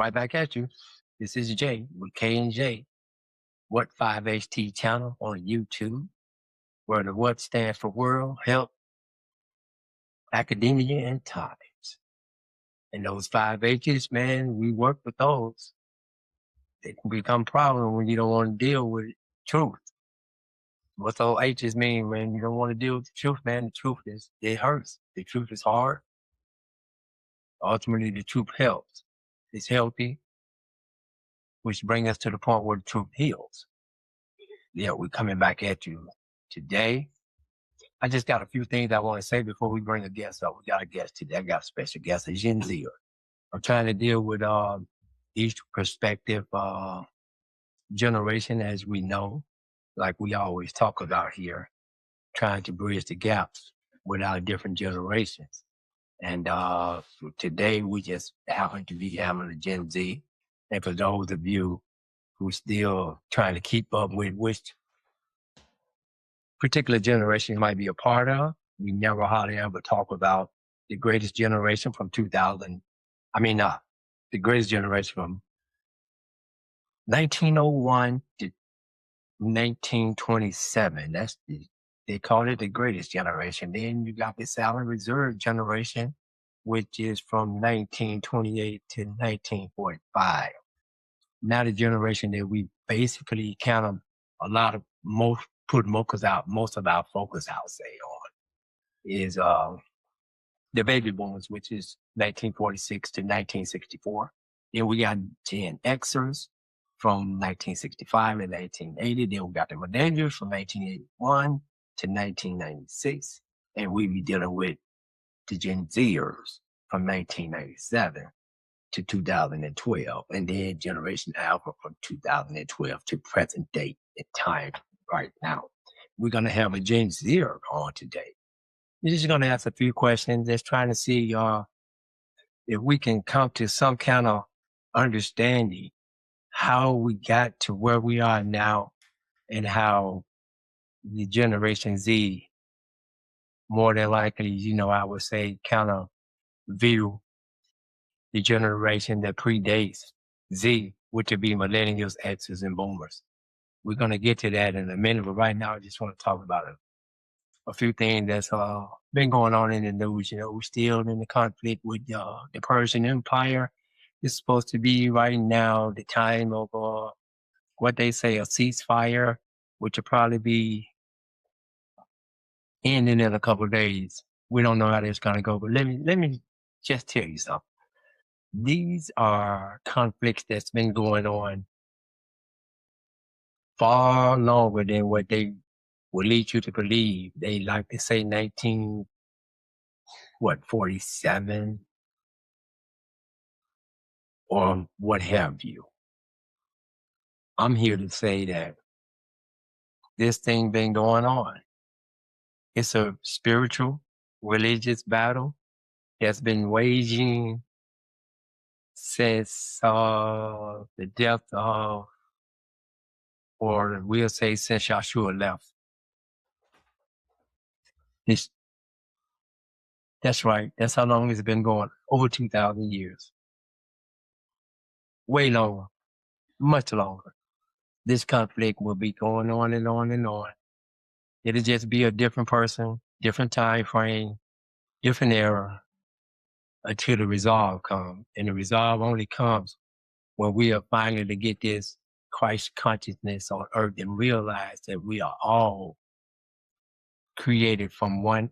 right back at you. This is Jay with K and J. What 5HT channel on YouTube, where the what stands for World Health, Academia, and Times. And those 5H's, man, we work with those. They can become problem when you don't want to deal with truth. What those H's mean when you don't want to deal with the truth, man? The truth is, it hurts. The truth is hard. Ultimately, the truth helps. It's healthy, which brings us to the point where the truth heals. Yeah, we're coming back at you today. I just got a few things I want to say before we bring a guest up. We got a guest today. I got a special guest, a Gen Zer. I'm trying to deal with each perspective generation, as we know, like we always talk about here, trying to bridge the gaps with our different generations. And today we just happen to be having a Gen Z. And for those of you who still trying to keep up with which particular generation you might be a part of, we never hardly ever talk about the greatest generation from 2000. The greatest generation from 1901 to 1927. They call it the greatest generation. Then you got the salary reserve generation, which is from 1928 to 1945. Now the generation that we basically kind of most of our focus, I'll say, on is the baby boomers, which is 1946 to 1964. Then we got Gen Xers from 1965 to 1980. Then we got the Millennials from 1981 to 1996. And we be dealing with the Gen Zers from 1997 to 2012. And then Generation Alpha from 2012 to present date in time right now. We're going to have a Gen Zer on today. We're just going to ask a few questions, just trying to see if we can come to some kind of understanding how we got to where we are now and how the Generation Z, more than likely, I would say, kind of view the generation that predates Z, which would be millennials, X's, and boomers. We're going to get to that in a minute, but right now I just want to talk about a few things that's been going on in the news. We're still in the conflict with the Persian Empire. It's supposed to be right now the time of what they say a ceasefire, which will probably be ending in a couple of days. We don't know how that's going to go, but let me just tell you something. These are conflicts that's been going on far longer than what they would lead you to believe. They like to say 47 or what have you. I'm here to say that this thing been going on. It's a spiritual, religious battle that's been waging since the death of, or we'll say since Yahshua left. That's right. That's how long it's been going. Over 2,000 years. Way longer. Much longer. This conflict will be going on and on and on. It'll just be a different person, different time frame, different era until the resolve comes. And the resolve only comes when we are finally to get this Christ consciousness on earth and realize that we are all created from one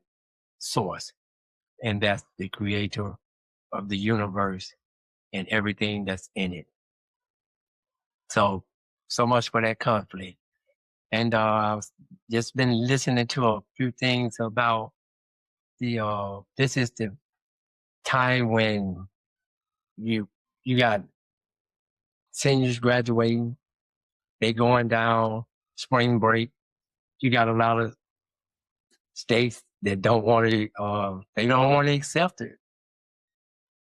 source, and that's the creator of the universe and everything that's in it. So much for that conflict. And I've just been listening to a few things about this is the time when you got seniors graduating, they going down spring break. You got a lot of states that don't want to, they don't want to accept it.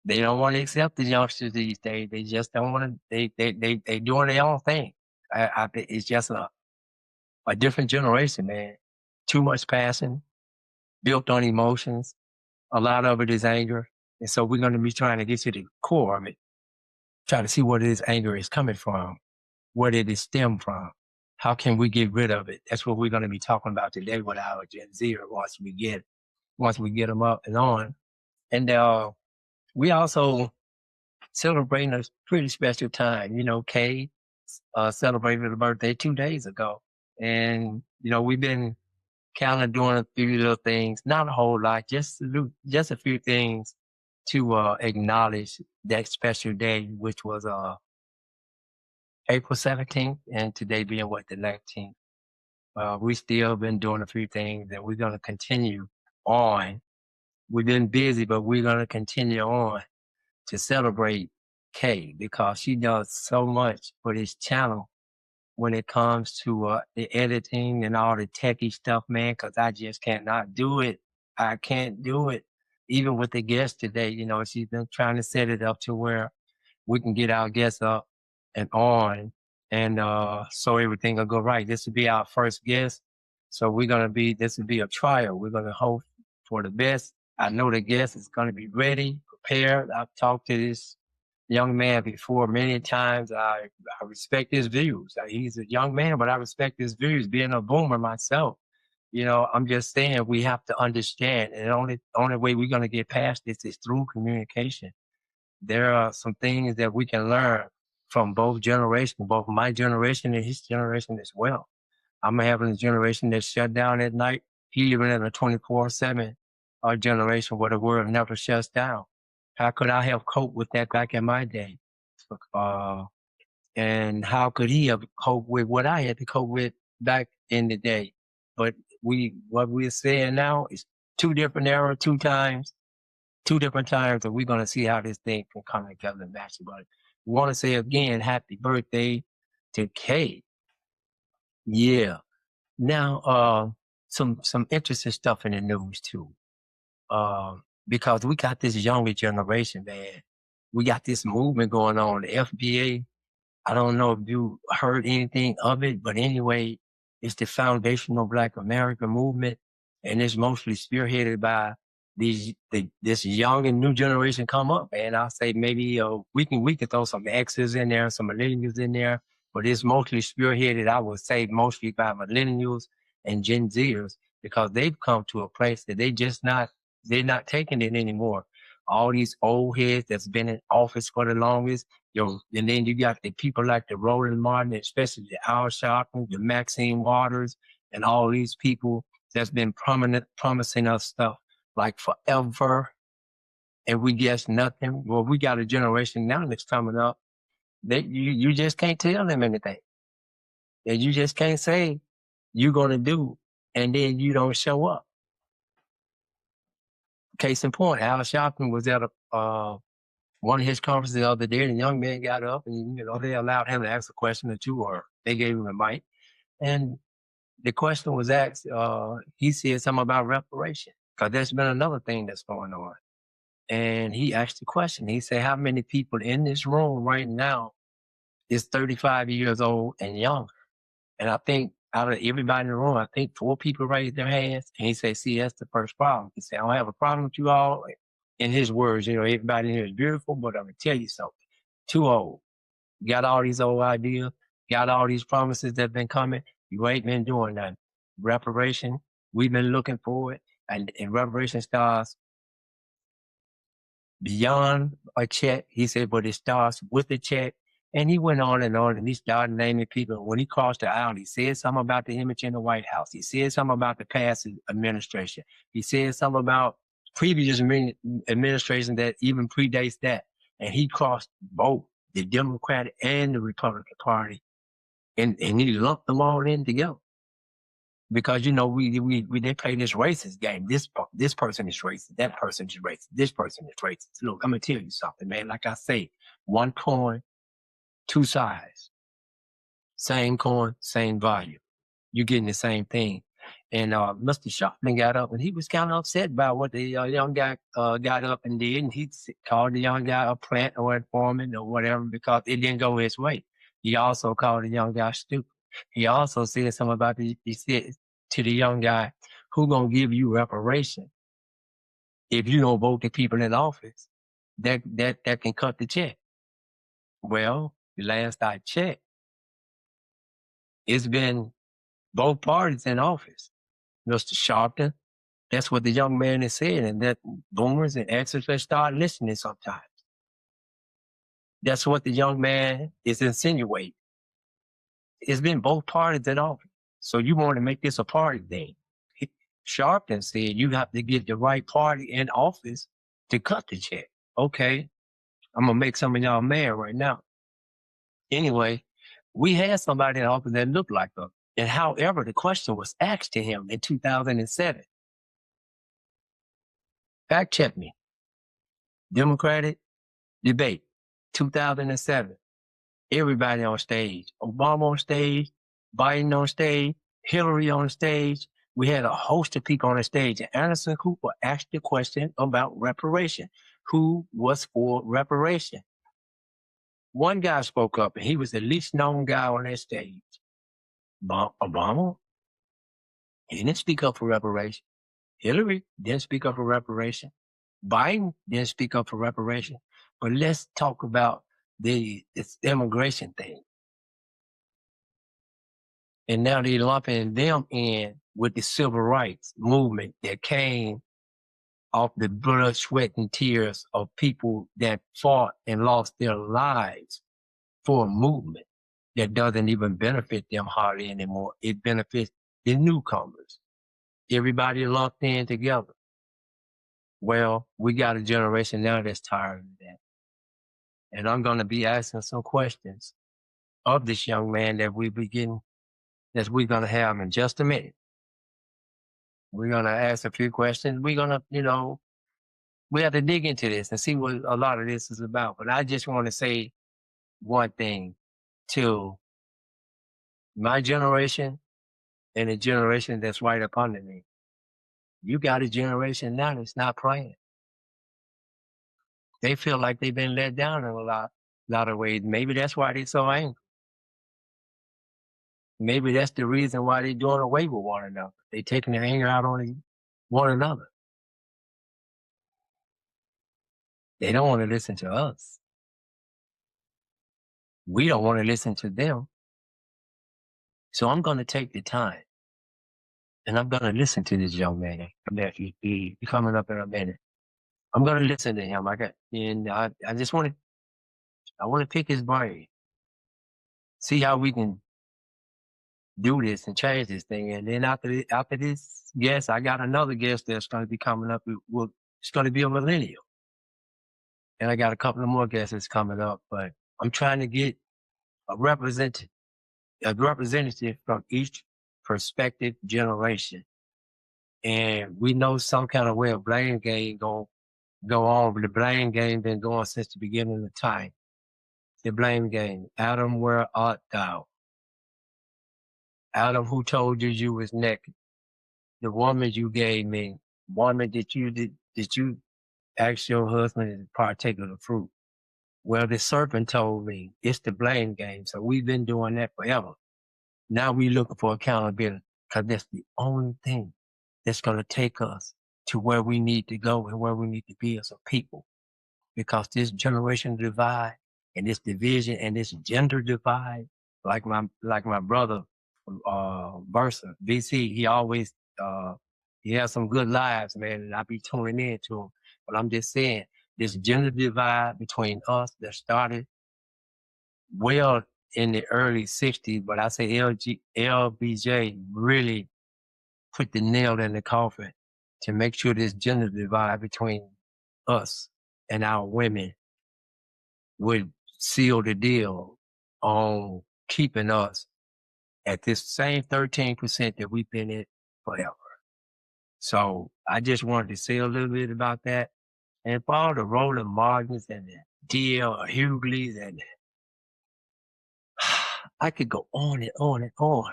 They don't want to accept the youngsters these days. They just don't want to, they doing their own thing. It's just a different generation, man. Too much passion, built on emotions. A lot of it is anger. And so we're going to be trying to get to the core of it. try to see where this anger is coming from, where did it stem from? How can we get rid of it? That's what we're going to be talking about today with our Gen Z once we get them up and on. And we also celebrating a pretty special time. You know, Kay celebrated her birthday 2 days ago. And, you know, we've been kind of doing a few little things, not a whole lot, just a few things to acknowledge that special day, which was April 17th, and today being what, the 19th. We still been doing a few things, and we're going to continue on. We've been busy, but we're going to continue on to celebrate Kay because she does so much for this channel when it comes to the editing and all the techie stuff, man, because I just cannot do it. I can't do it. Even with the guest today, you know, she's been trying to set it up to where we can get our guests up and on, and so everything will go right. This will be our first guest. So this will be a trial. We're going to hope for the best. I know the guest is going to be ready, prepared. I've talked to this young man before many times. I respect his views. He's a young man, but I respect his views. Being a boomer myself, you know, I'm just saying we have to understand, and the only way we're going to get past this is through communication. There are some things that we can learn from both generations, both my generation and his generation as well. I'm having a generation that's shut down at night. He living in a 24/7 generation where the world never shuts down. How could I have coped with that back in my day? And how could he have coped with what I had to cope with back in the day? But what we're saying now is two different eras, two different times, and we're going to see how this thing can come together and match. But we want to say again, happy birthday to Kay. Yeah. Now, some interesting stuff in the news too. Because we got this younger generation, man. We got this movement going on. The FBA, I don't know if you heard anything of it, but anyway, it's the Foundational Black America movement, and it's mostly spearheaded by this young and new generation come up. And I'll say maybe we can throw some X's in there, some millennials in there, but it's mostly spearheaded, I would say, mostly by millennials and Gen Zers, because they've come to a place that they're not taking it anymore. All these old heads that's been in office for the longest, and then you got the people like the Roland Martin, especially the Al Sharpton, the Maxine Waters, and all these people that's been promising us stuff like forever, and we guess nothing. Well, we got a generation now that's coming up that you just can't tell them anything. And you just can't say you're going to do, and then you don't show up. Case in point, Al Sharpton was at one of his conferences the other day, and a young man got up and, they allowed him to ask a question or two, or they gave him a mic. And the question was asked, he said something about reparation, because there's been another thing that's going on. And he asked the question, he said, how many people in this room right now is 35 years old and younger? And I think out of everybody in the room, I think 4 people raised their hands. And he said, see, that's the first problem. He said, I don't have a problem with you all. In his words, everybody here is beautiful, but I'm going to tell you something. Too old. You got all these old ideas, got all these promises that have been coming. You ain't been doing nothing. Reparation, we've been looking for it. And reparation starts beyond a check. He said, but it starts with a check. And he went on, and he started naming people. When he crossed the aisle, he said something about the image in the White House. He said something about the past administration. He said something about previous administration that even predates that. And he crossed both the Democratic and the Republican Party, and he lumped them all in together. Because, they play this racist game. This person is racist. That person is racist. This person is racist. Look, I'm going to tell you something, man. Like I say, one coin, 2 sides. Same coin, same value. You're getting the same thing. And Mr. Sharpton got up, and he was kind of upset about what the young guy got up and did. And he called the young guy a plant or informant or whatever because it didn't go his way. He also called the young guy stupid. He also said something about he said to the young guy, who gonna give you reparation if you don't vote the people in office that can cut the check? Well, the last I checked, it's been both parties in office. Mr. Sharpton, that's what the young man is saying, and that boomers and Xers, they start listening sometimes. That's what the young man is insinuating. It's been both parties in office. So you want to make this a party thing. Sharpton said you have to get the right party in office to cut the check. Okay, I'm going to make some of y'all mad right now. Anyway, we had somebody in office that looked like us. And however, the question was asked to him in 2007. Fact check me. Democratic debate, 2007. Everybody on stage. Obama on stage, Biden on stage, Hillary on stage. We had a host of people on the stage. And Anderson Cooper asked the question about reparation. Who was for reparation? One guy spoke up, and he was the least known guy on that stage. Obama? He didn't speak up for reparation. Hillary didn't speak up for reparation. Biden didn't speak up for reparation. But let's talk about this immigration thing. And now they're lumping them in with the civil rights movement that came off the blood, sweat, and tears of people that fought and lost their lives for a movement that doesn't even benefit them hardly anymore. It benefits the newcomers. Everybody lumped in together. Well, we got a generation now that's tired of that. And I'm going to be asking some questions of this young man that we're going to have in just a minute. We're going to ask a few questions. We're going to, we have to dig into this and see what a lot of this is about. But I just want to say one thing to my generation and the generation that's right up under me. You got a generation now that's not praying. They feel like they've been let down in a lot of ways. Maybe that's why they're so angry. Maybe that's the reason why they're doing away with one another. They're taking their anger out on one another. They don't want to listen to us. We don't want to listen to them. So I'm going to take the time and I'm going to listen to this young man. He's coming up in a minute. I'm going to listen to him. I just want to pick his brain, see how we can do this and change this thing. And then after this guest, I got another guest that's going to be coming up. It's going to be a millennial. And I got a couple of more guests that's coming up, but I'm trying to get a representative from each prospective generation. And we know some kind of way of blame game go on, but the blame game been going since the beginning of time. The blame game. Adam, where art thou? Adam, who told you you was naked? The woman you gave me, woman that you ask your husband to partake of the fruit. Well, the serpent told me it's the blame game. So we've been doing that forever. Now we looking for accountability because that's the only thing that's going to take us to where we need to go and where we need to be as a people. Because this generation divide and this division and this gender divide, like my brother, Versa, BC, he always, he has some good lives, man, and I be tuning in to him. But I'm just saying, this gender divide between us that started well in the early 60s, but I say LBJ really put the nail in the coffin to make sure this gender divide between us and our women would seal the deal on keeping us at this same 13% that we've been at forever. So I just wanted to say a little bit about that. And for all the Roland Martins and the D.L. Hugleys and I could go on and on and on.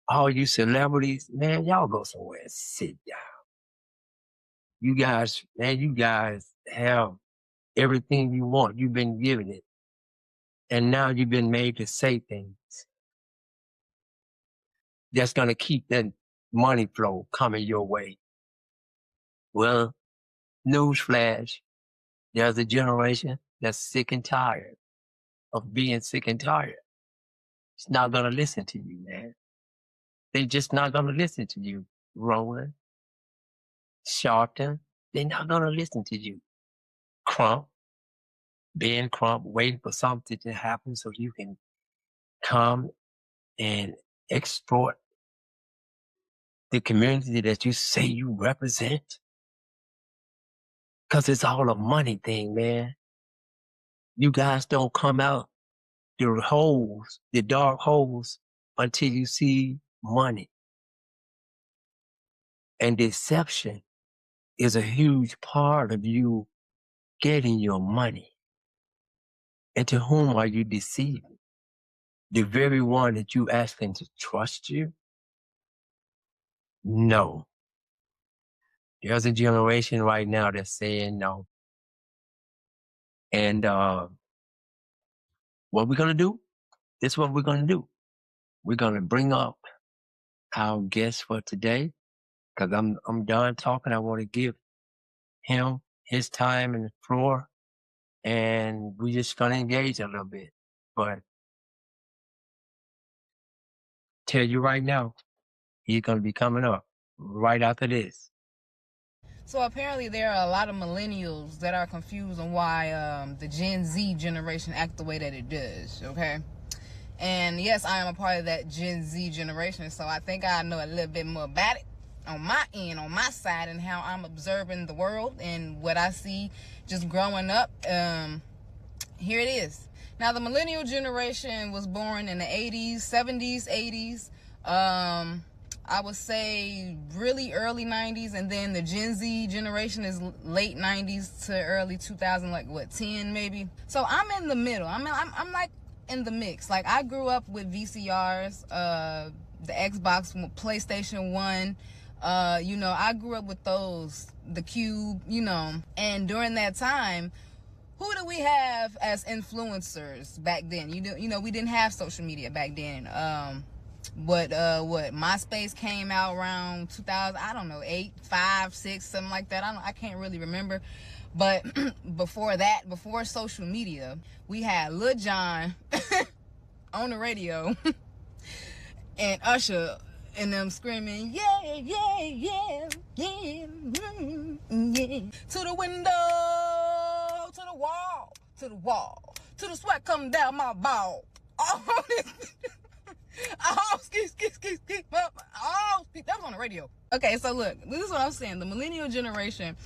All you celebrities, man, y'all go somewhere and sit down. You guys have everything you want. You've been given it. And now you've been made to say things that's going to keep that money flow coming your way. Well, newsflash, there's a generation that's sick and tired of being sick and tired. It's not going to listen to you, man. They just not going to listen to you, Roland, Sharpton. They're not going to listen to you. Crump, Ben Crump, waiting for something to happen so you can come and exploit the community that you say you represent. Because it's all a money thing, man. You guys don't come out the holes, the dark holes, until you see money. And deception is a huge part of you getting your money. And to whom are you deceiving? The very one that you asking to trust you? No. There's a generation right now that's saying no. And what we're gonna do? This is what we're gonna do. We're gonna bring up our guest for today, because I'm done talking. I want to give him his time and the floor, and we just gonna engage a little bit. But tell you right now, he's gonna be coming up right after this. So apparently there are a lot of millennials that are confused on why the Gen Z generation act the way that it does, okay? And yes, I am a part of that Gen Z generation, so I think I know a little bit more about it on my end, on my side, and how I'm observing the world and what I see just growing up. Here it is. Now, the millennial generation was born in the 80s, 70s, 80s. I would say really early 90s, and then the Gen Z generation is late 90s to early 2000, like what, 10 maybe. So I'm in the middle. I'm like in the mix. Like, I grew up with VCRs, the Xbox, PlayStation 1. I grew up with those, the Cube, and during that time, who do we have as influencers back then? We didn't have social media back then. What MySpace came out around 2000, I don't know, 8, 5, 6, something like that. I can't really remember. But before that, before social media, we had Lil Jon on the radio and Usher and them screaming, yeah, yeah, yeah, yeah, yeah. To the window, to the wall, to the wall, to the sweat come down my ball. Oh, excuse. That was on the radio. Okay, so look, this is what I'm saying. The millennial generation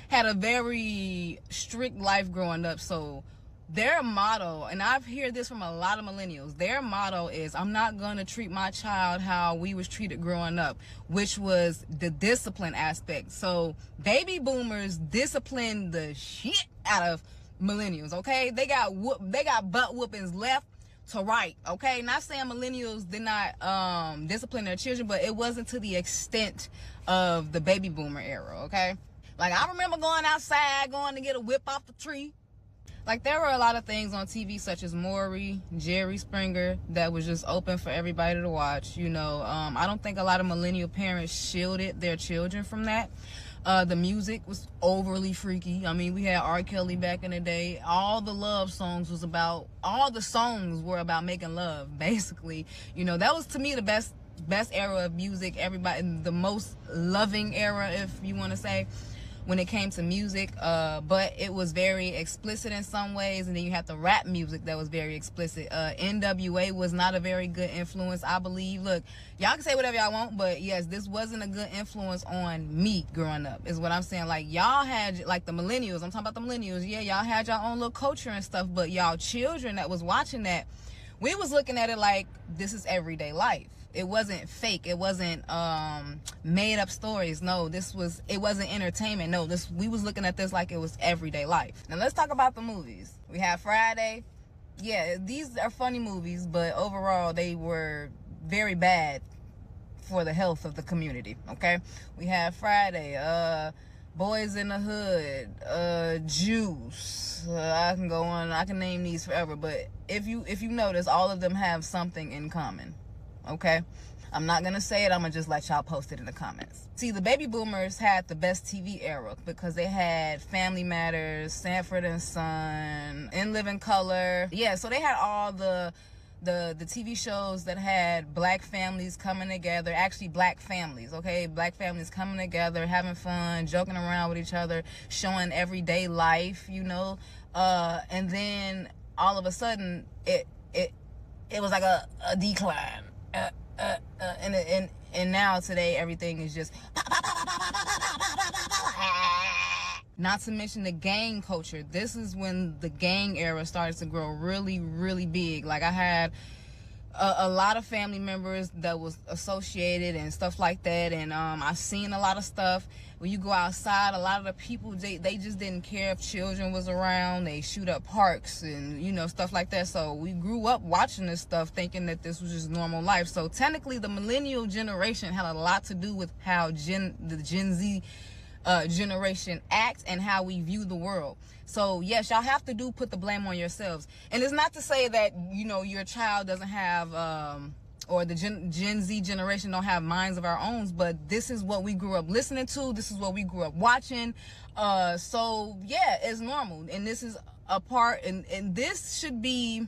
had a very strict life growing up. So their motto, and I've heard this from a lot of millennials, their motto is, I'm not going to treat my child how we was treated growing up, which was the discipline aspect. So baby boomers disciplined the shit out of millennials, okay? They got butt whoopings left to right, okay? Not saying millennials did not discipline their children, but it wasn't to the extent of the baby boomer era, okay? Like, I remember going outside, going to get a whip off the tree. Like, there were a lot of things on TV, such as Maury, Jerry Springer, that was just open for everybody to watch. I don't think a lot of millennial parents shielded their children from that. The music was overly freaky. I mean, we had R. Kelly back in the day. All the songs were about making love, basically. That was, to me, the best era of music. Everybody, the most loving era, if you want to say, when it came to music. But it was very explicit in some ways. And then you have the rap music that was very explicit. NWA was not a very good influence, I believe. Look, y'all can say whatever y'all want, but yes, this wasn't a good influence on me growing up, is what I'm saying. Like, y'all had, like, the millennials, I'm talking about the millennials, yeah, y'all had y'all own little culture and stuff, but y'all children that was watching that, we was looking at it like, this is everyday life. It wasn't fake. It wasn't made up stories. No, it wasn't entertainment. No, we was looking at this like it was everyday life. Now let's talk about the movies. We have Friday. Yeah, these are funny movies, but overall they were very bad for the health of the community, okay? We have Friday, Boys in the Hood, Juice. I can go on. I can name these forever, but if you notice, all of them have something in common. Okay, I'm not gonna say it, I'm gonna just let y'all post it in the comments. See, the baby boomers had the best TV era because they had Family Matters, Sanford and Son, In Living Color. Yeah, so they had all the TV shows that had black families coming together, actually black families, okay? Black families coming together, having fun, joking around with each other, showing everyday life, you know? And then all of a sudden, it was like a decline. And now today everything is just not to mention the gang culture. This is when the gang era started to grow really, really big. Like I had a lot of family members that was associated and stuff like that, and I've seen a lot of stuff. When you go outside, a lot of the people, they just didn't care if children was around. They shoot up parks and, you know, stuff like that. So we grew up watching this stuff thinking that this was just normal life. So technically the millennial generation had a lot to do with how the Gen Z generation acts and how we view the world. So yes, y'all have to put the blame on yourselves. And it's not to say that, you know, your child doesn't have or the Gen Z generation don't have minds of our own, but this is what we grew up listening to. This is what we grew up watching. So yeah, it's normal. And this is a part, and this should be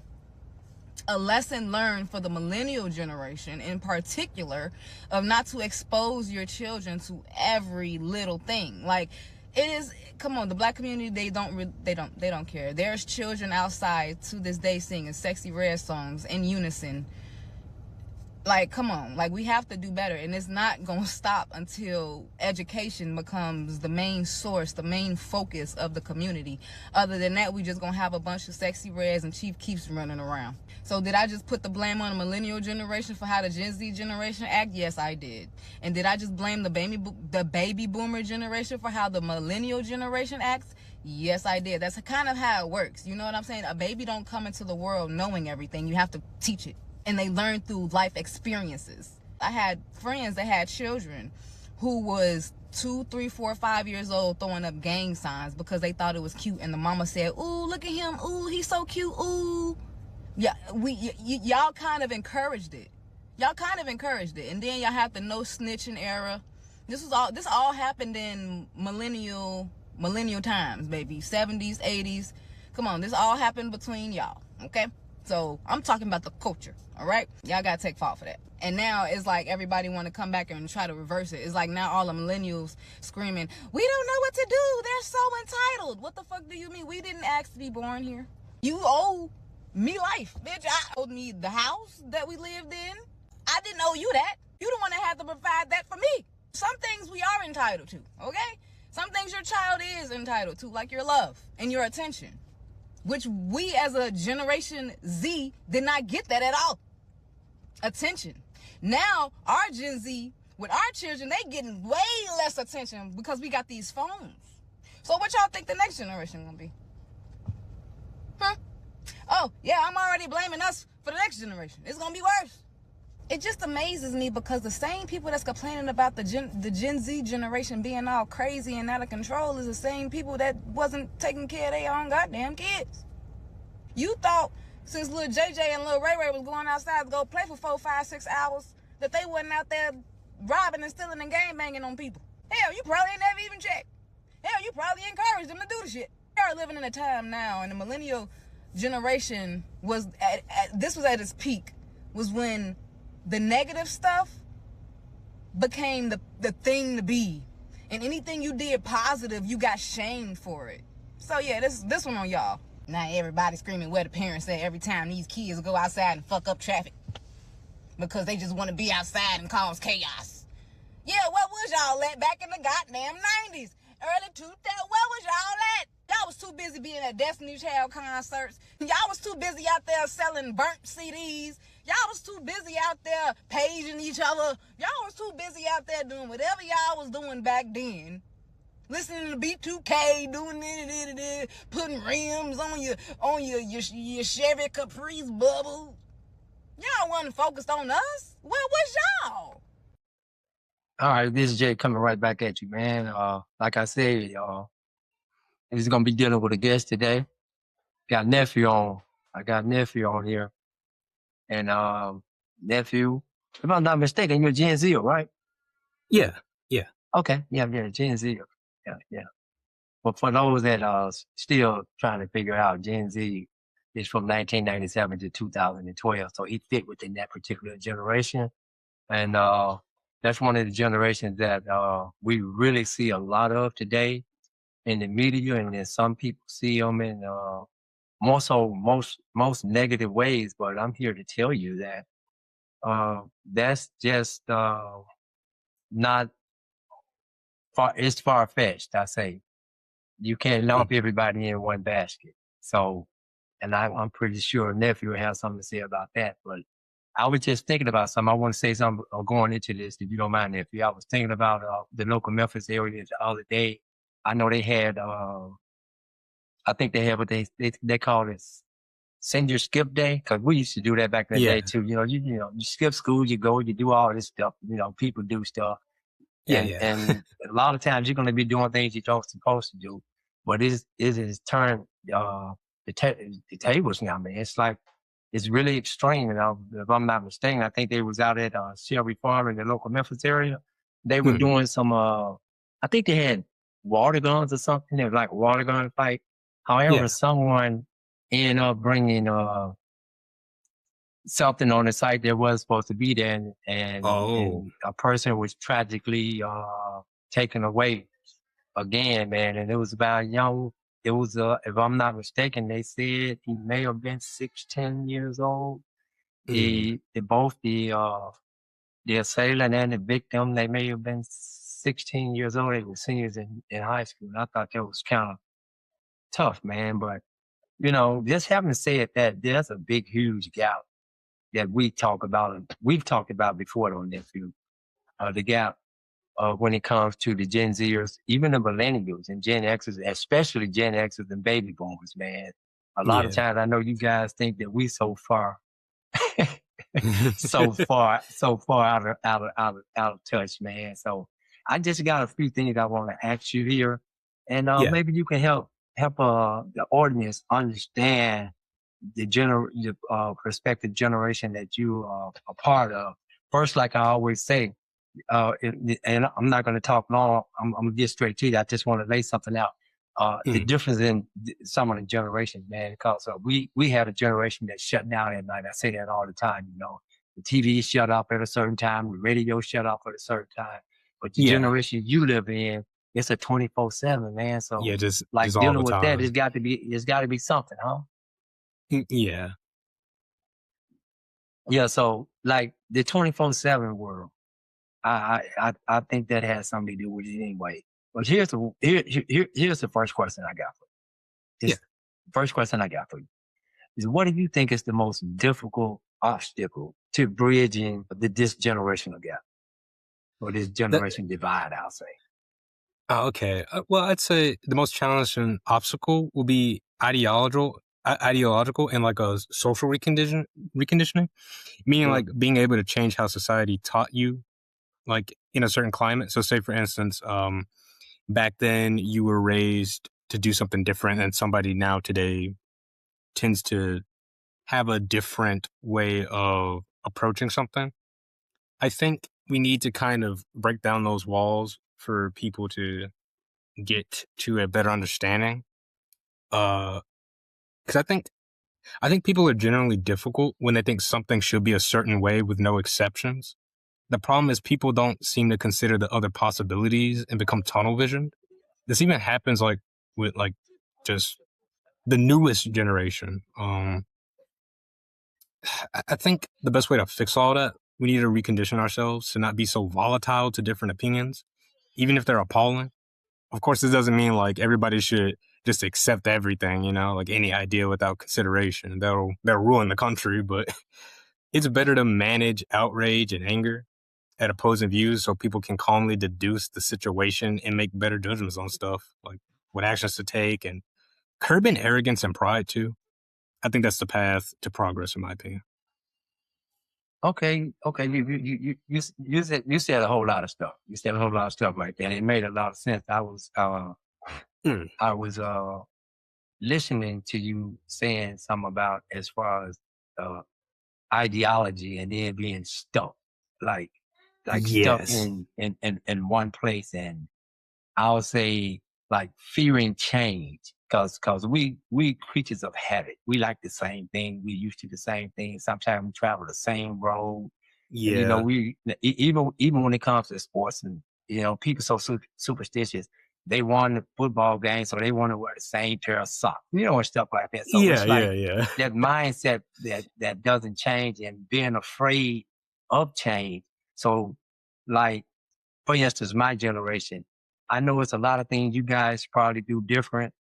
a lesson learned for the millennial generation in particular, of not to expose your children to every little thing. Like, it is, come on, the black community, they don't care. There's children outside to this day singing Sexy Red songs in unison. Like, come on, like, we have to do better, and it's not gonna stop until education becomes the main source, the main focus of the community. Other than that, we just gonna have a bunch of Sexy Reds and Chief Keefs running around. So did I just put the blame on the millennial generation for how the Gen Z generation act? Yes, I did. And did I just blame the baby boomer generation for how the millennial generation acts? Yes, I did. That's kind of how it works. You know what I'm saying? A baby don't come into the world knowing everything. You have to teach it. And they learn through life experiences. I had friends that had children who was 2, 3, 4, 5 years old throwing up gang signs because they thought it was cute. And the mama said, "Ooh, look at him. Ooh, he's so cute. Ooh." Yeah, y'all kind of encouraged it. Y'all kind of encouraged it. And then y'all have the no snitching era. This all happened in millennial times, baby. 70s, 80s. Come on, this all happened between y'all, okay? So I'm talking about the culture, all right? Y'all gotta take fault for that. And now it's like everybody want to come back and try to reverse it. It's like now all the millennials screaming, "We don't know what to do. They're so entitled." What the fuck do you mean? We didn't ask to be born here. You owe me life, bitch. I owed me the house that we lived in. I didn't owe you that. You the one that had to provide that for me. Some things we are entitled to, okay? Some things your child is entitled to, like your love and your attention, which we as a Generation Z did not get that at all. Attention. Now, our Gen Z, with our children, they getting way less attention because we got these phones. So what y'all think the next generation gonna be? Huh? Oh, yeah, I'm already blaming us for the next generation. It's gonna be worse. It just amazes me because the same people that's complaining about the Gen Z generation being all crazy and out of control is the same people that wasn't taking care of their own goddamn kids. You thought since little JJ and little Ray Ray was going outside to go play for 4, 5, 6 hours that they wasn't out there robbing and stealing and gang banging on people. Hell, you probably ain't never even checked. Hell, you probably encouraged them to do the shit. We are living in a time now, and the millennial generation was this was at its peak, was when the negative stuff became the thing to be, and anything you did positive, you got shamed for it. So yeah, this one on y'all. Now everybody screaming where the parents at every time these kids go outside and fuck up traffic because they just want to be outside and cause chaos. Yeah, where was y'all at back in the goddamn 90s, early 2000s? Where was y'all at? Y'all was too busy being at Destiny Child concerts. Y'all was too busy out there selling burnt CDs. Y'all was too busy out there paging each other. Y'all was too busy out there doing whatever y'all was doing back then. Listening to B2K, doing it, putting rims on your Chevy Caprice bubble. Y'all wasn't focused on us. Where was y'all? All right, this is Jay coming right back at you, man. Like I said, he's gonna be dealing with a guest today. Got nephew on. I got nephew on here, and nephew, If I'm not mistaken, you're Gen Z, right? Yeah, yeah, Okay, yeah, Gen Z. Yeah, yeah. But for those that are still trying to figure out, Gen Z is from 1997 to 2012, so he fit within that particular generation, and that's one of the generations that we really see a lot of today in the media, and then some people see them in more so most negative ways. But I'm here to tell you that that's just not far. It's far fetched. I say you can't lump mm, everybody in one basket. So, and I'm pretty sure nephew will have something to say about that. But I was just thinking about something. I want to say something going into this, if you don't mind, nephew. I was thinking about the local Memphis area the other day. I know they had, I think they had what they call it senior skip day, because we used to do that back in the day yeah, too. You skip school, you go, you do all this stuff. People do stuff, yeah, and yeah. and a lot of times you're going to be doing things you don't supposed to do, but it is turned the tables now, man. It's like it's really extreme. If I'm not mistaken, I think they was out at Shelby Farm in the local Memphis area. They were Mm, doing some. I think they had water guns or something. It was like a water gun fight. However, yeah. someone ended up bringing something on the site that was supposed to be there, Oh, and a person was tragically taken away again, man. And it was about young. It was, if I'm not mistaken, they said he may have been 16 years old. mm, Both the assailant and the victim, they may have been 16 years old. They were seniors in high school. And I thought that was kind of tough, man. But just having said that, there's a big, huge gap that we've talked about before on this field, the gap when it comes to the Gen Zers, even the millennials and Gen Xers, especially Gen Xers and baby boomers, man. A lot of yeah. times I know you guys think that we so far, so far out of touch, man. So I just got a few things I want to ask you here, and Yeah. maybe you can help the audience understand the prospective generation that you are a part of. First, like I always say, and I'm not going to talk long. I'm going to get straight to you. I just want to lay something out. The Mm, difference in some of the generations, man, because we had a generation that shut down at night. I say that all the time. The TV shut off at a certain time, the radio shut off at a certain time. But the yeah. generation you live in, it's a 24/7, man. So, Yeah, just like all the dealing with that, time. it's got to be something, huh? Yeah. Yeah. So, like the 24/7 world. I think that has something to do with it anyway. But here's the first question I got for you. Yeah. This first question I got for you is, what do you think is the most difficult obstacle to bridging this generational gap or this That generation divide? I'll say. okay. Well, I'd say the most challenging obstacle will be ideological and like a social reconditioning, meaning Mm, like being able to change how society taught you, like in a certain climate. So, say for instance, back then you were raised to do something different, and somebody now today tends to have a different way of approaching something. I think we need to kind of break down those walls for people to get to a better understanding. Because I think people are generally difficult when they think something should be a certain way with no exceptions. The problem is people don't seem to consider the other possibilities and become tunnel visioned. This even happens like with like just the newest generation. I think the best way to fix all that, we need to recondition ourselves to not be so volatile to different opinions, even if they're appalling. Of course, this doesn't mean like everybody should just accept everything, like any idea without consideration. That'll ruin the country, but it's better to manage outrage and anger at opposing views so people can calmly deduce the situation and make better judgments on stuff, like what actions to take and curbing arrogance and pride too. I think that's the path to progress, in my opinion. okay. You said a whole lot of stuff. You said a whole lot of stuff right there, and it made a lot of sense. Mm, I was listening to you saying something about as far as uh, ideology and then being stuck. like stuck Yes. in one place, and I'll say like fearing change, because we creatures of habit. We like the same thing. We used to the same thing. Sometimes we travel the same road. And Yeah. even when it comes to sports, and people so superstitious, they won the football game, so they want to wear the same pair of socks, and stuff like that. So Yeah. it's like Yeah. that mindset that doesn't change, and being afraid of change. So, like, for instance, my generation, I know it's a lot of things you guys probably do different.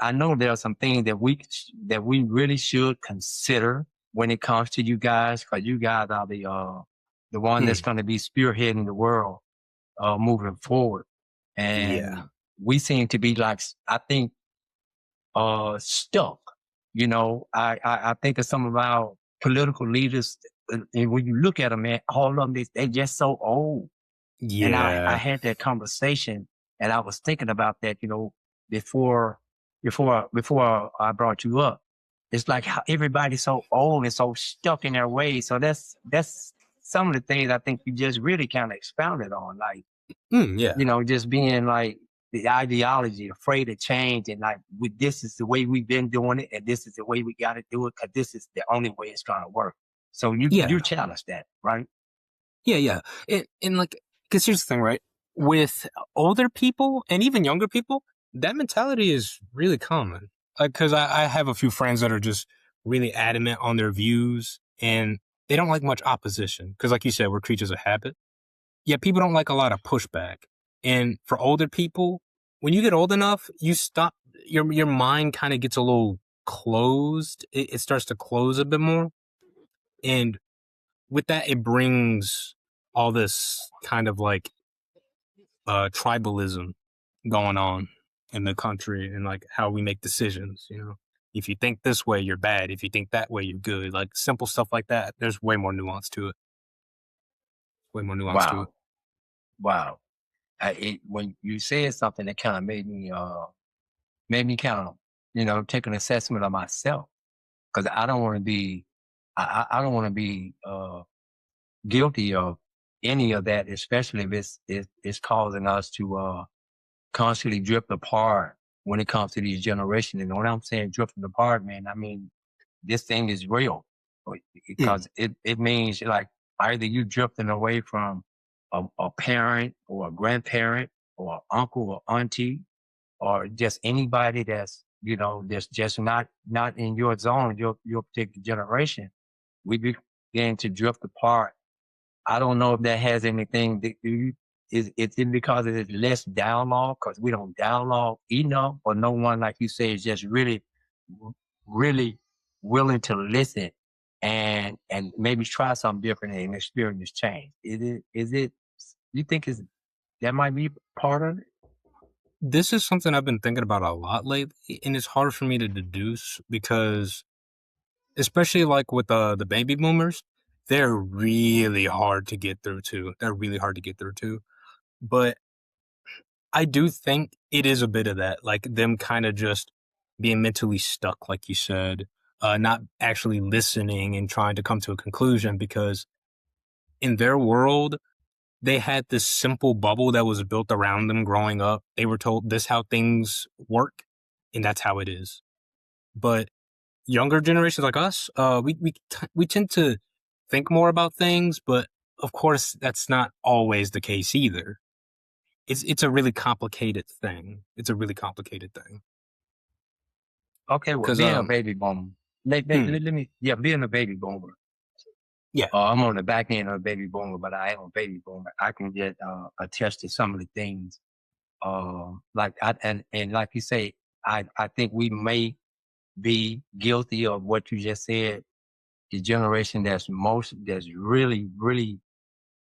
I know there are some things that we really should consider when it comes to you guys, because you guys are the one that's Hmm. going to be spearheading the world moving forward. Yeah. And we seem to be like, I think, stuck. I think of some of our political leaders, and when you look at them, man, all of them, they just so old. And I Yeah. had that conversation, and I was thinking about that, before before I brought you up. It's like how everybody's so old and so stuck in their ways. So that's some of the things I think you just really kind of expounded on, like, Yeah. just being like the ideology, afraid of change, and like, this is the way we've been doing it, and this is the way we got to do it, because this is the only way it's gonna work. So you Yeah. challenge that, right? Yeah. And like, because here's the thing, right? With older people and even younger people, that mentality is really common. Because I have a few friends that are just really adamant on their views, and they don't like much opposition. Because, like you said, we're creatures of habit. Yeah, people don't like a lot of pushback. And for older people, when you get old enough, you stop. Your mind kind of gets a little closed. It starts to close a bit more, and with that, it brings all this kind of like tribalism going on in the country, and like how we make decisions. If you think this way, you're bad. If you think that way, you're good. Like simple stuff like that. There's way more nuance to it. Way more nuance to it. Wow. Wow. When you said something that kind of made me kind of, take an assessment of myself, because I don't want to be, I don't want to be guilty of any of that, especially if it's causing us to constantly drift apart when it comes to these generations. And when I'm saying drifting apart, man, I mean this thing is real, Mm. because it means, like, either you drifting away from a parent or a grandparent or an uncle or auntie, or just anybody that's just not in your zone, your particular generation. We begin to drift apart. I don't know if that has anything to do. Is it because it is less dialogue, because we don't dialogue enough, or no one, like you say, is just really willing to listen and maybe try something different and experience change? Is it you think is that might be part of it? This is something I've been thinking about a lot lately, and it's hard for me to deduce because, especially like with the baby boomers, they're really hard to get through too. They're really hard to get through too. But I do think it is a bit of that, like them kind of just being mentally stuck, like you said, not actually listening and trying to come to a conclusion, because in their world, they had this simple bubble that was built around them growing up. They were told this how things work, and that's how it is. But younger generations like us, we tend to think more about things, but of course that's not always the case either. It's a really complicated thing. It's a really complicated thing. Okay, well, Cause being a baby boomer, hmm, yeah, being a baby boomer. yeah, I'm on the back end of a baby boomer, but I am a baby boomer. I can get attest to some of the things. Like and like you say, I think we may be guilty of what you just said. The generation that's really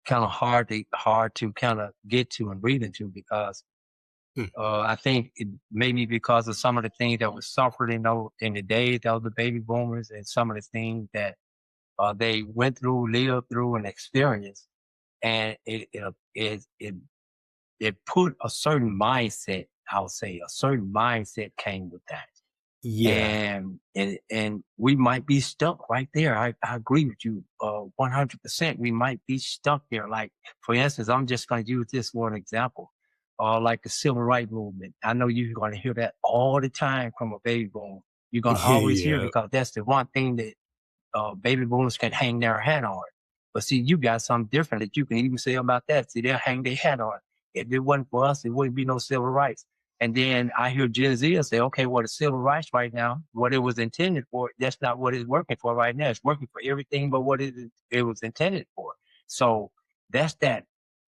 kind of hard to kind of get to and breathe into, because hmm, I think it maybe because of some of the things that was suffered in the days of the baby boomers, and some of the things that they went through, lived through, and experienced, and it put a certain mindset. I'll say a certain mindset came with that. Yeah. And we might be stuck right there. I agree with you 100%. We might be stuck there. Like, for instance, I'm just going to use this one example, like the civil rights movement. I know you're going to hear that all the time from a baby boom. You're going to always hear it Yeah. because that's the one thing that baby boomers can hang their hat on. But see, you got something different that you can even say about that. See, they'll hang their hat on. If it wasn't for us, it wouldn't be no civil rights. And then I hear Gen Z say, okay, well, the civil rights right now, what it was intended for, that's not what it's working for right now. It's working for everything but what it was intended for. So that's that,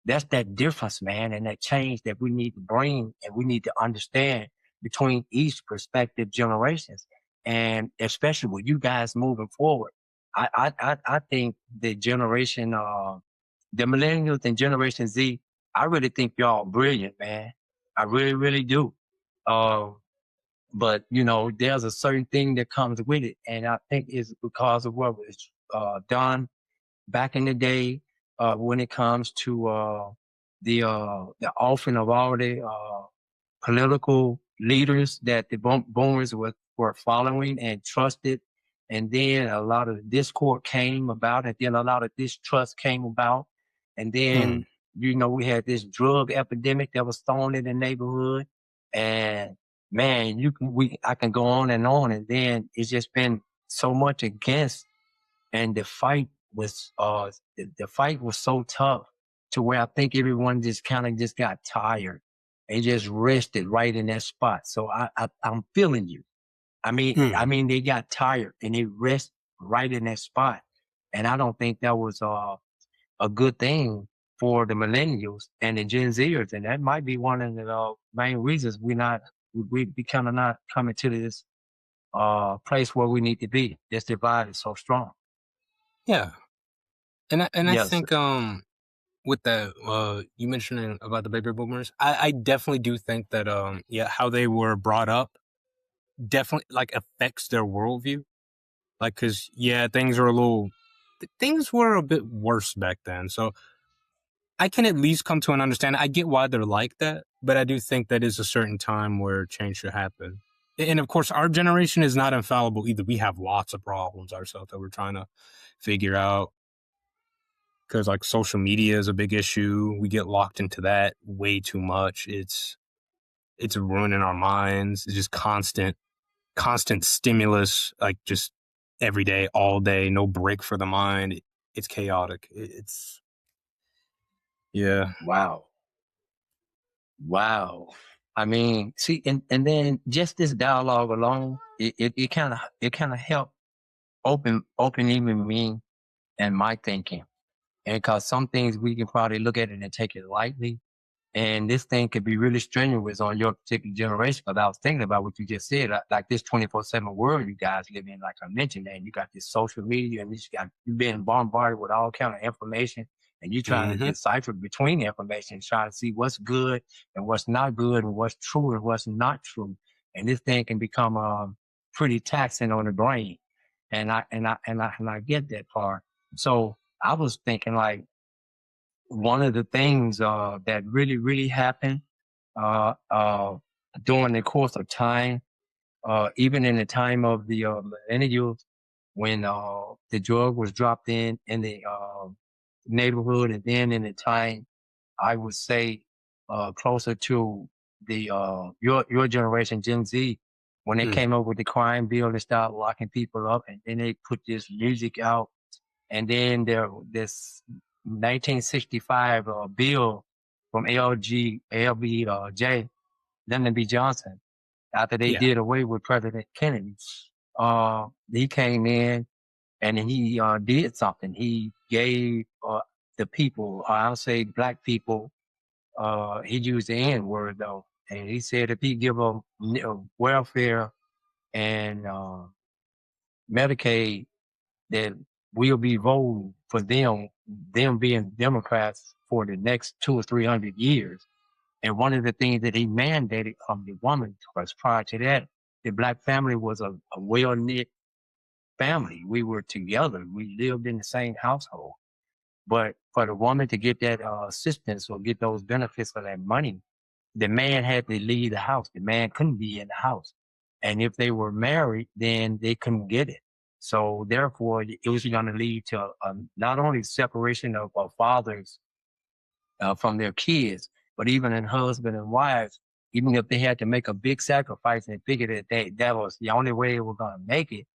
that's that difference, man, and that change that we need to bring and we need to understand between each perspective generations. And especially with you guys moving forward, I think the generation, the millennials and Generation Z, I really think y'all brilliant, man. I really, really do. Uh, but you know, there's a certain thing that comes with it, and I think it's because of what was done back in the day when it comes to the offering of all the political leaders that the boomers were following and trusted. And then a lot of discord came about, and then a lot of distrust came about. And Mm. then, you know, we had this drug epidemic that was thrown in the neighborhood. And man, I can go on. And then it's just been so much against, and the fight was so tough to where I think everyone just kind of just got tired and just rested right in that spot. So I'm feeling you. I Mm. mean, they got tired and they rest right in that spot. And I don't think that was a good thing for the millennials and the Gen Zers. And that might be one of the main reasons we kind of not coming to this place where we need to be. This divide is so strong. Yeah. And I Yes. think with the you mentioning about the baby boomers, I definitely do think that yeah, how they were brought up definitely like affects their worldview. Like, cause yeah, things were a bit worse back then. So I can at least come to an understanding. I get why they're like that, but I do think that is a certain time where change should happen. And of course, our generation is not infallible either. We have lots of problems ourselves that we're trying to figure out. Because like social media is a big issue. We get locked into that way too much. It's ruining our minds. It's just constant stimulus, like just every day, all day, no break for the mind. It's chaotic. It's yeah. Wow. Wow. I mean, see, and then just this dialogue alone, it kind of helped open even me and my thinking. And cause some things we can probably look at it and take it lightly. And this thing could be really strenuous on your particular generation. Because I was thinking about what you just said, like this 24/7 world you guys live in, like I mentioned, and you got this social media and you've been bombarded with all kind of information, and you're trying to Mm-hmm. decipher between the information, trying to see what's good and what's not good and what's true and what's not true. And this thing can become pretty taxing on the brain. And I get that part. So I was thinking like one of the things that really, really happened uh, uh, during the course of time, even in the time of the millennials, when the drug was dropped in the neighborhood, and then in the time, I would say, closer to the your generation, Gen Z, when they Mm. came up with the crime bill and started locking people up, and then they put this music out, and then this 1965 bill from LBJ, Lyndon B. Johnson, after they Yeah. did away with President Kennedy, he came in and he did something. He gave the people, I'll say black people, he used the N word though, and he said if he give them welfare and Medicaid, that we'll be voting for them being Democrats for the next 200 or 300 years. And one of the things that he mandated from the woman was prior to that, the black family was a well knit family. We were together. We lived in the same household. But for the woman to get that assistance or get those benefits for that money, the man had to leave the house. The man couldn't be in the house. And if they were married, then they couldn't get it. So therefore, it was going to lead to not only separation of fathers from their kids, but even in husband and wives, even if they had to make a big sacrifice and figured that that was the only way they were going to make it,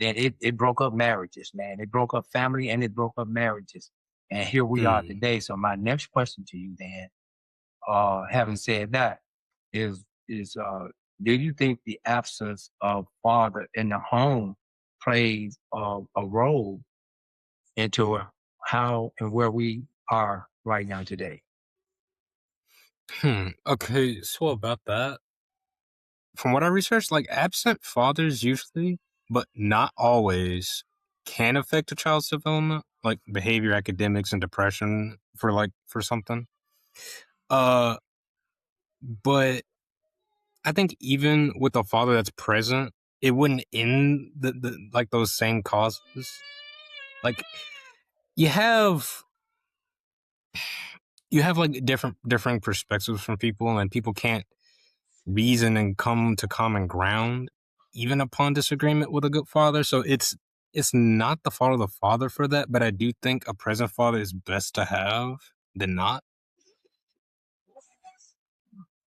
then it broke up marriages, man. It broke up family and it broke up marriages. And here we are Hmm. today. So my next question to you then, having said that, is do you think the absence of father in the home plays a role into how and where we are right now today? Okay, so about that, from what I researched, like absent fathers usually, but not always, can affect a child's development, like behavior, academics, and depression for something. Uh, but I think even with a father that's present, it wouldn't end the like those same causes. Like you have like differing perspectives from people, and people can't reason and come to common ground even upon disagreement with a good father. So it's not the fault of the father for that, but I do think a present father is best to have than not.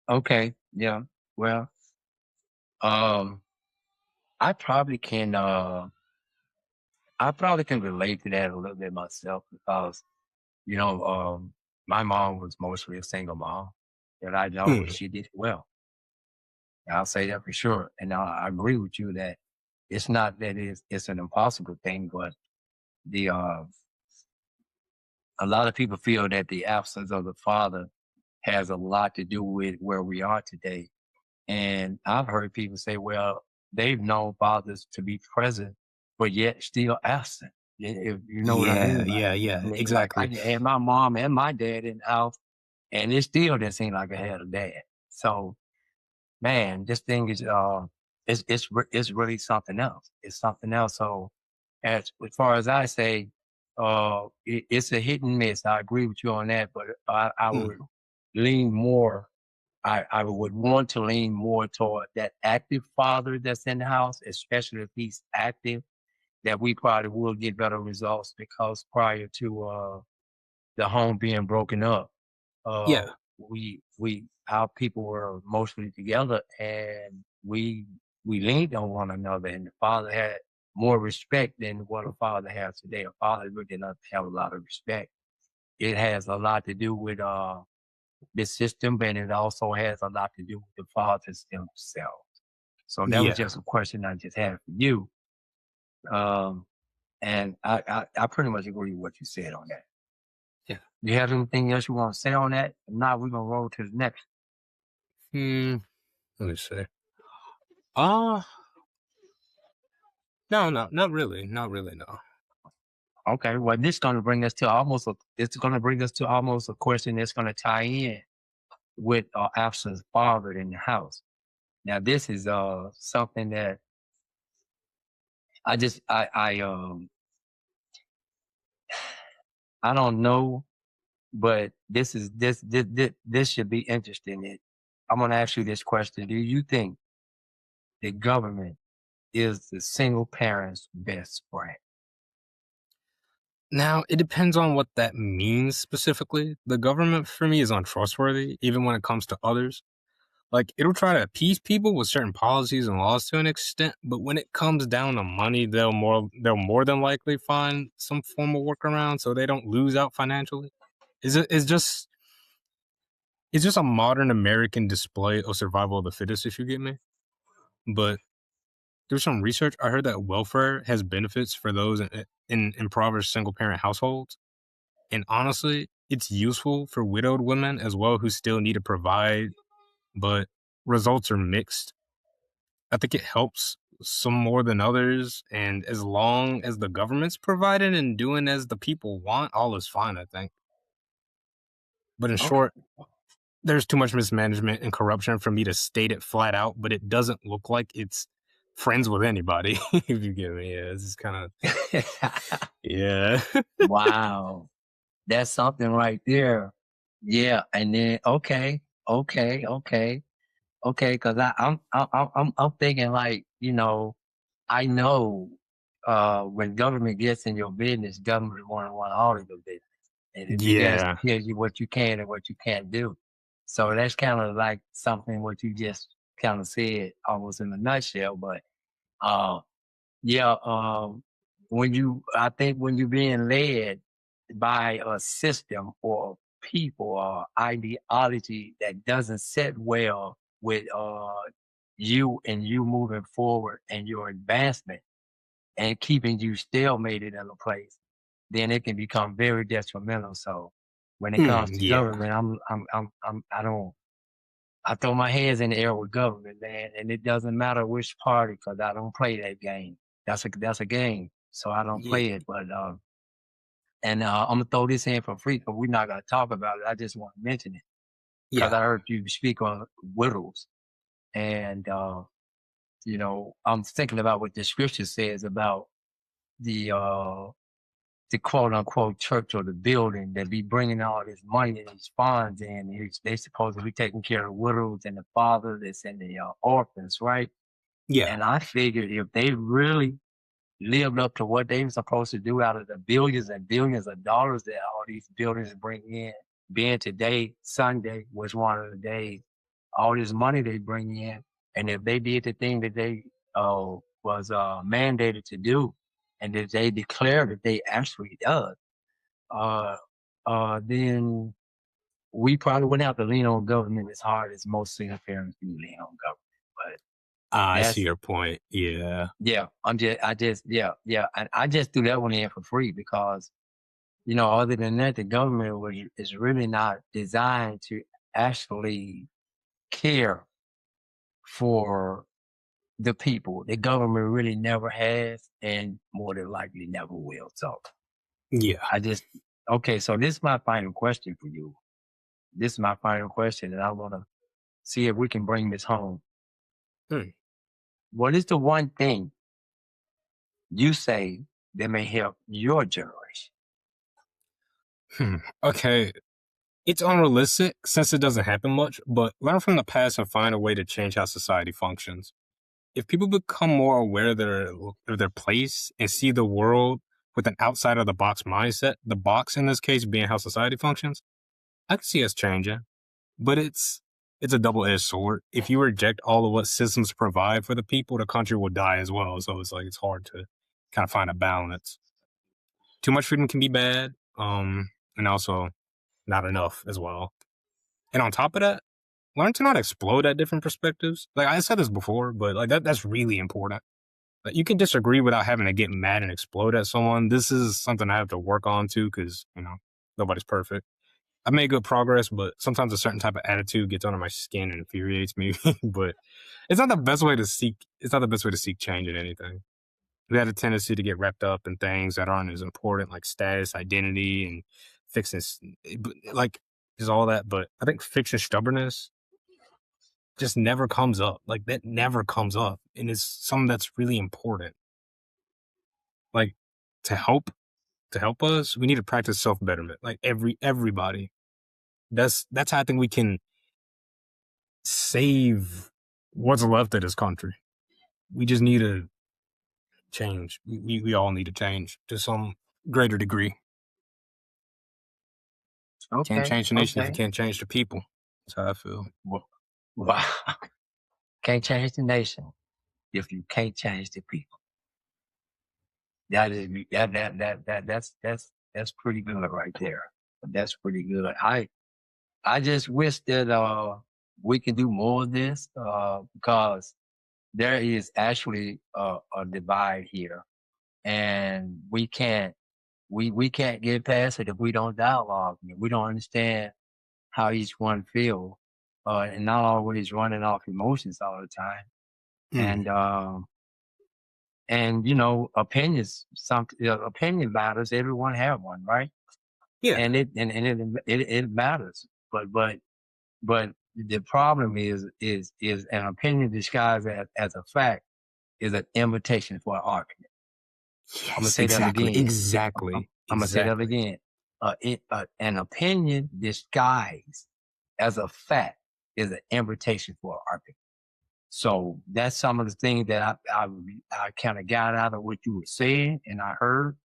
Okay, yeah. Well, um, I probably can I probably can relate to that a little bit myself because, you know, my mom was mostly a single mom, and I know Hmm. she did well. I'll say that for sure. And I agree with you that it's not that it's an impossible thing, but the a lot of people feel that the absence of the father has a lot to do with where we are today. And I've heard people say, well, they've known fathers to be present, but yet still absent. If you know what I Yeah, mean by yeah, that. yeah, I mean, like I exactly. had my mom and my dad in the house, and it still didn't seem like I had a dad. So, man, this thing is it's really something else. It's something else. So, as far as I say, it's a hit and miss. I agree with you on that, but I would Hmm. lean more I would want to lean more toward that active father that's in the house, especially if he's active, that we probably will get better results because prior to the home being broken up, uh Yeah, we our people were mostly together and we leaned on one another and the father had more respect than what a father has today. A father really doesn't have a lot of respect. It has a lot to do with this system, and it also has a lot to do with the fathers themselves. So that was yeah, just a question I just had for you. Um, and I pretty much agree with what you said on that. yeah. Do you have anything else you want to say on that? If not, we're gonna roll to the next. Hmm. Let me see. Uh no, no, not really, not really. No. Okay, well, this gonna bring us to almost a. It's gonna bring us to almost a question that's gonna tie in with absent father in the house. Now, this is something that I just I don't know. But this should be interesting. I'm gonna ask you this question. Do you think the government is the single parent's best friend? Now, it depends on what that means specifically. The government for me is untrustworthy, even when it comes to others. Like, it'll try to appease people with certain policies and laws to an extent, but when it comes down to money, they'll more than likely find some form of workaround so they don't lose out financially. It's just a modern American display of survival of the fittest, if you get me. But through some research, I heard that welfare has benefits for those in impoverished single parent households. And honestly, it's useful for widowed women as well who still need to provide, but results are mixed. I think it helps some more than others. And as long as the government's providing and doing as the people want, all is fine, I think. But in Okay. short, there's too much mismanagement and corruption for me to state it flat out, but it doesn't look like it's friends with anybody, if you get me. Yeah, this is kind of, yeah. Wow, that's something right there. Yeah, and then okay. Okay, because I'm thinking like, I know when government gets in your business, government want all of your business. And it just Yeah. tells you what you can and what you can't do. So that's kind of like something what you just kind of said almost in a nutshell. But uh yeah, I think when you're being led by a system or people or ideology that doesn't sit well with you and you moving forward and your advancement and keeping you stalemated in a place, then it can become very detrimental. So when it comes to Yeah. government, I throw my hands in the air with government, man, and it doesn't matter which party because I don't play that game. That's a game, so I don't Yeah. play it. But I'm gonna throw this in for free because we're not gonna talk about it. I just want to mention it because Yeah. I heard you speak on widows, and I'm thinking about what the scripture says about the uh the quote unquote church or the building that be bringing all this money and these funds in. They supposed to be taking care of widows and the fathers and the orphans, right? Yeah. And I figured if they really lived up to what they were supposed to do out of the billions and billions of dollars that all these buildings bring in, being today, Sunday was one of the days, all this money they bring in, and if they did the thing that they was mandated to do, and if they declare that they actually does, uh, then we probably wouldn't have to lean on government as hard as most single parents do lean on government. But I see that's your point. Yeah. yeah. I just threw that one in for free because other than that, the government is really not designed to actually care for the people. The government really never has, and more than likely never will. So Yeah. I just okay. So this is my final question for you. This is my final question, and I want to see if we can bring this home. Hmm. What is the one thing you say that may help your generation? Okay. It's unrealistic since it doesn't happen much, but learn from the past and find a way to change how society functions. If people become more aware of their place and see the world with an outside of the box mindset, the box in this case being how society functions, I can see us changing. But it's a double-edged sword. If you reject all of what systems provide for the people, the country will die as well. So it's like it's hard to kind of find a balance. Too much freedom can be bad, and also not enough as well. And on top of that, learn to not explode at different perspectives. Like I said this before, but like that's really important. Like you can disagree without having to get mad and explode at someone. This is something I have to work on too, because nobody's perfect. I made good progress, but sometimes a certain type of attitude gets under my skin and infuriates me. But it's not the best way to seek. It's not the best way to seek change in anything. We have a tendency to get wrapped up in things that aren't as important, like status, identity, and fixing like is all that. But I think fixing stubbornness just never comes up. Like that never comes up, and it's something that's really important. Like to help us, we need to practice self betterment. Like everybody. That's how I think we can save what's left of this country. We just need to change. We all need to change to some greater degree. Can't Okay, change the nation if you okay. can't change the people. That's how I feel. Wow. Can't change the nation if you can't change the people. That's pretty good right there. That's pretty good. I just wish that we can do more of this because there is actually a divide here, and we can't get past it if we don't dialogue. If we don't understand how each one feel, and not always running off emotions all the time. Mm. And opinions. Opinion matters. Everyone have one, right? Yeah. And it matters. But the problem is an opinion disguised as a fact is an invitation for an argument. I'm gonna Yes, say that exactly. again. Exactly. I'm gonna say that Exactly. again. An opinion disguised as a fact is an invitation for an argument. So that's some of the things that I kind of got out of what you were saying and I heard.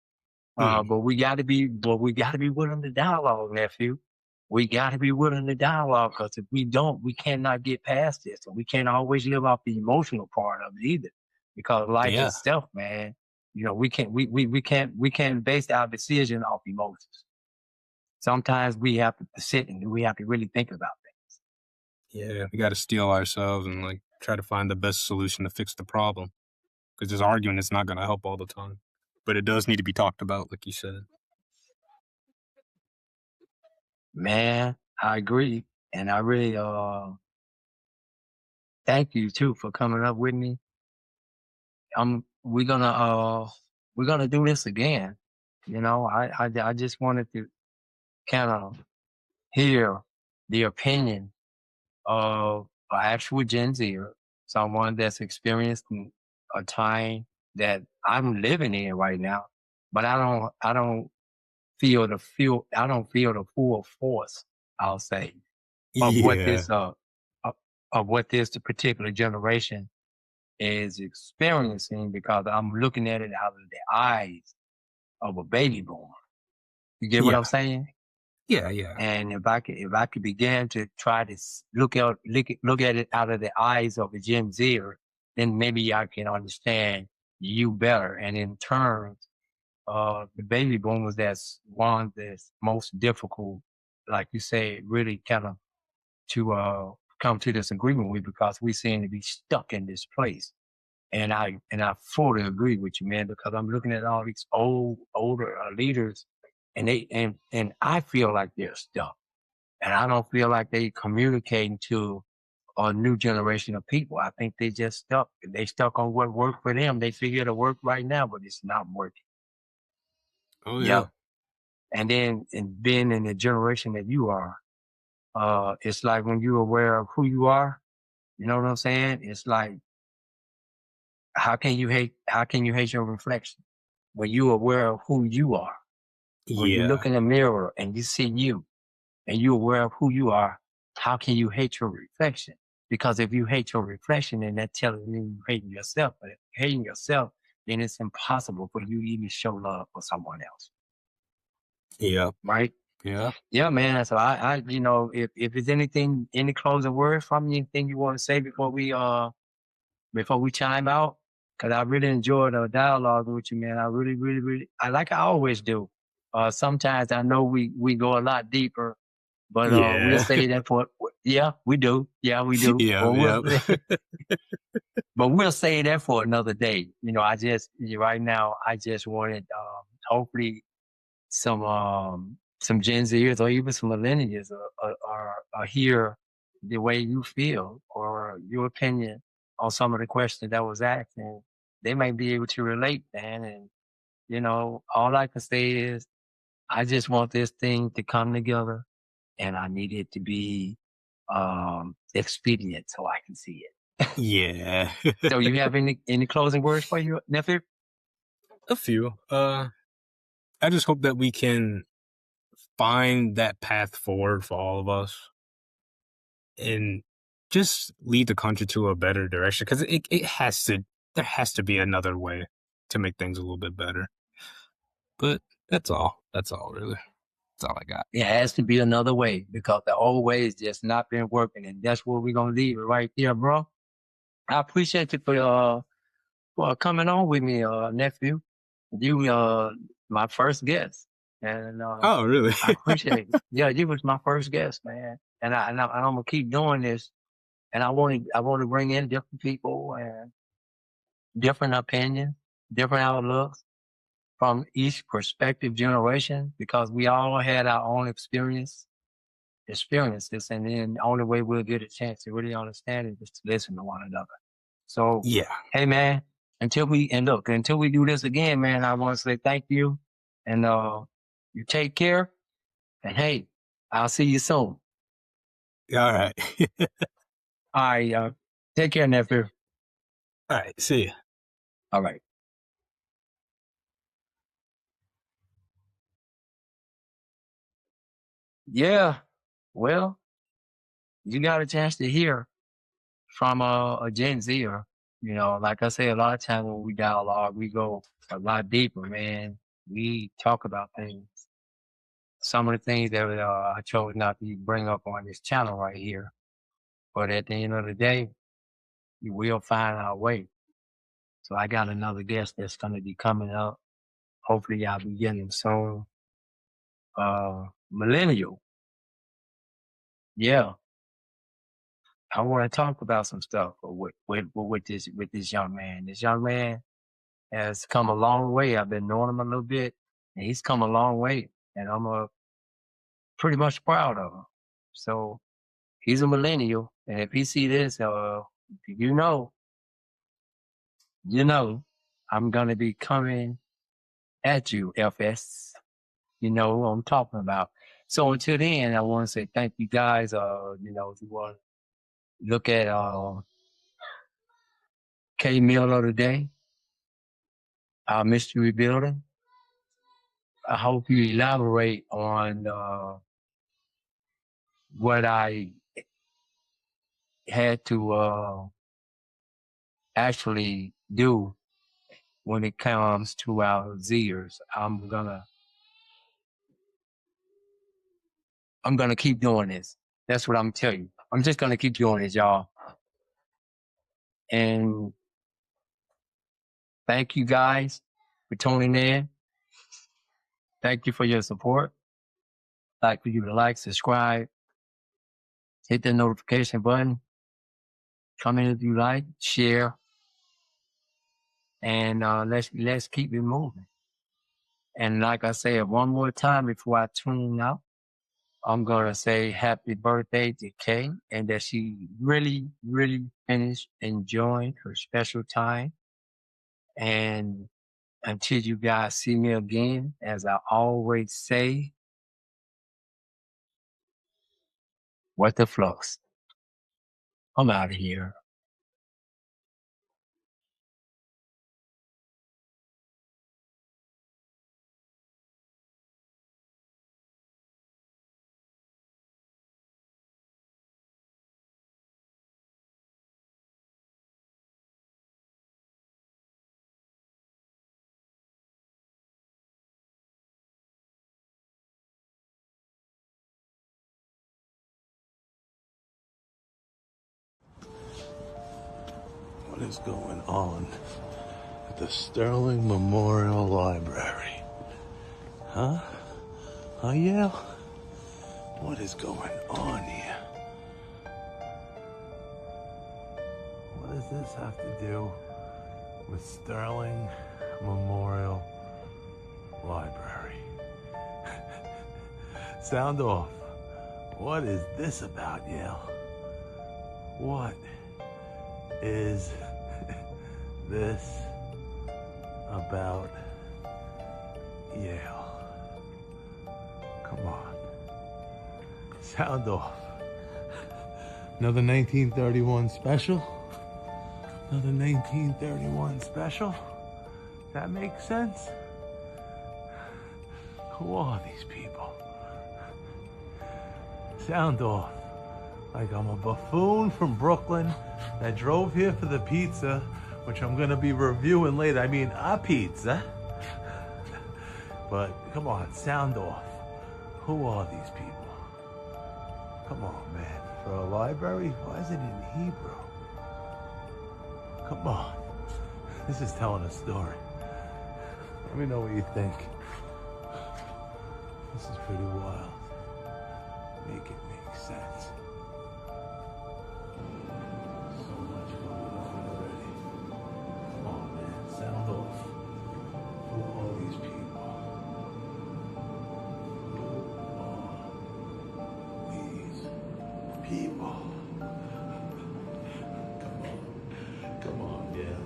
Mhm. But we got to be willing to dialogue, nephew. We got to be willing to dialogue because if we don't, we cannot get past this. And we can't always live off the emotional part of it either, because life Yeah. itself, man, we can't base our decision off emotions. Sometimes we have to sit and we have to really think about Yeah. We got to steel ourselves and like try to find the best solution to fix the problem. Because just arguing is not going to help all the time. But it does need to be talked about, like you said. Man, I agree. And I really thank you too for coming up with me. Um we're gonna uh we're gonna do this again. I just wanted to kind of hear the opinion of an actual Gen Zer, someone that's experienced in a time that I'm living in right now, but I don't feel the full force, I'll say, of what Yeah. this of, of what this particular generation is experiencing, because I'm looking at it out of the eyes of a baby boomer. You get what Yeah. I'm saying? Yeah. Yeah. And if I could begin to try to look at it out of the eyes of a Gen Zer, then maybe I can understand you better. And in turn, the baby boomers, that's one that's most difficult, like you say, really kind of to come to this agreement with, because we seem to be stuck in this place. And I fully agree with you, man, because I'm looking at all these older leaders, and I feel like they're stuck, and I don't feel like they communicating to a new generation of people. I think they just stuck. They stuck on what worked for them. They figure it'll work right now, but it's not working. Oh, yeah. Yep. And then, and being in the generation that you are, it's like when you're aware of who you are. You know what I'm saying? It's like, how can you hate your reflection when you're aware of who you are? When you Yeah. look in the mirror and you see you and you're aware of who you are, how can you hate your reflection? Because if you hate your reflection, then that tells you you hating yourself. But if you're hating yourself, then it's impossible for you to even show love for someone else, Yeah. right? Yeah. Yeah, man. So if there's any closing words from you, anything you want to say before we chime out, because I really enjoyed the dialogue with you, man. I really, really, really, I always do. Sometimes I know we go a lot deeper, but we'll Yeah. say that for, yeah, we do. Yeah, we do. Yeah. Yeah. But we'll say that for another day. Right now, I just wanted, hopefully some Gen Zers or even some millennials are hear the way you feel or your opinion on some of the questions that was asked, and they might be able to relate, man. And all I can say is I just want this thing to come together, and I need it to be expedient so I can see it. Yeah. So, you have any closing words for you, nephew? A few. I just hope that we can find that path forward for all of us and just lead the country to a better direction, because there has to be another way to make things a little bit better. But that's all. That's all, really. That's all I got. It has to be another way, because the old way has just not been working, and that's where we're gonna leave it right there, bro. I appreciate you for coming on with me, nephew. You my first guest, and Oh, really? I appreciate it. Yeah, you was my first guest, man, and I'm gonna keep doing this, and I want to bring in different people and different opinions, different outlooks from each perspective generation, because we all had our own experiences, and then the only way we'll get a chance to really understand it is to listen to one another. So, Yeah. hey, man, until we do this again, man, I want to say thank you, and you take care, and hey, I'll see you soon. All right. All right, take care, nephew. All right. See ya. All right. Yeah. Well, you got a chance to hear from a Gen Zer. You know, like I say, a lot of times when we dialogue, we go a lot deeper, man. We talk about things. Some of the things that I chose not to bring up on this channel right here. But at the end of the day, we will find our way. So I got another guest that's going to be coming up. Hopefully I'll be getting him soon. Millennial. Yeah. I want to talk about some stuff with this young man. This young man has come a long way. I've been knowing him a little bit, and he's come a long way, and I'm pretty much proud of him. So he's a millennial, and if he see this, you know, I'm gonna be coming at you, FS. You know who I'm talking about. So until then, I want to say thank you guys. You know, if you want to look at K Mill of the Day, our mystery building. I hope you elaborate on what I had to actually do when it comes to our Zers. I'm gonna keep doing this. That's what I'm telling you. I'm just gonna keep doing this, y'all. And thank you guys for tuning in. Thank you for your support. I'd like for you to like, subscribe, hit the notification button, comment if you like, share, and let's keep it moving. And like I said, one more time before I tune out, I'm gonna say happy birthday to Kay, and that she really, really finished enjoying her special time. And until you guys see me again, as I always say, what the flux? I'm out of here. What is going on at the Sterling Memorial Library? Huh? Oh, yeah? What is going on here? What does this have to do with Sterling Memorial Library? Sound off. What is this about, Yale? What is this about Yale? Come on. Sound off. Another 1931 special? Another 1931 special? That makes sense? Who are these people? Sound off. Like I'm a buffoon from Brooklyn that drove here for the pizza, which I'm gonna be reviewing later. I mean, a pizza. But come on, sound off. Who are these people? Come on, man. For a library? Why is it in Hebrew? Come on. This is telling a story. Let me know what you think. This is pretty wild. Make it make sense. So much going on already. Come on, man. Sound off. Who are these people? Who are these people? Come on, yeah.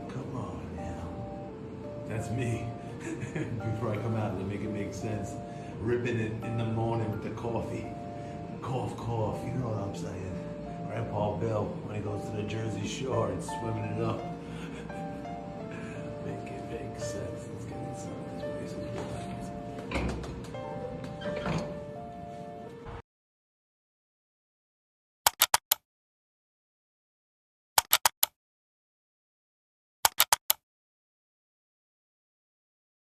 Come on, yeah. That's me. Before I come out to make it make sense. Ripping it in the morning with the coffee. Cough, cough, you know what I'm saying. Grandpa Bill, when he goes to the Jersey Shore and swimming it up.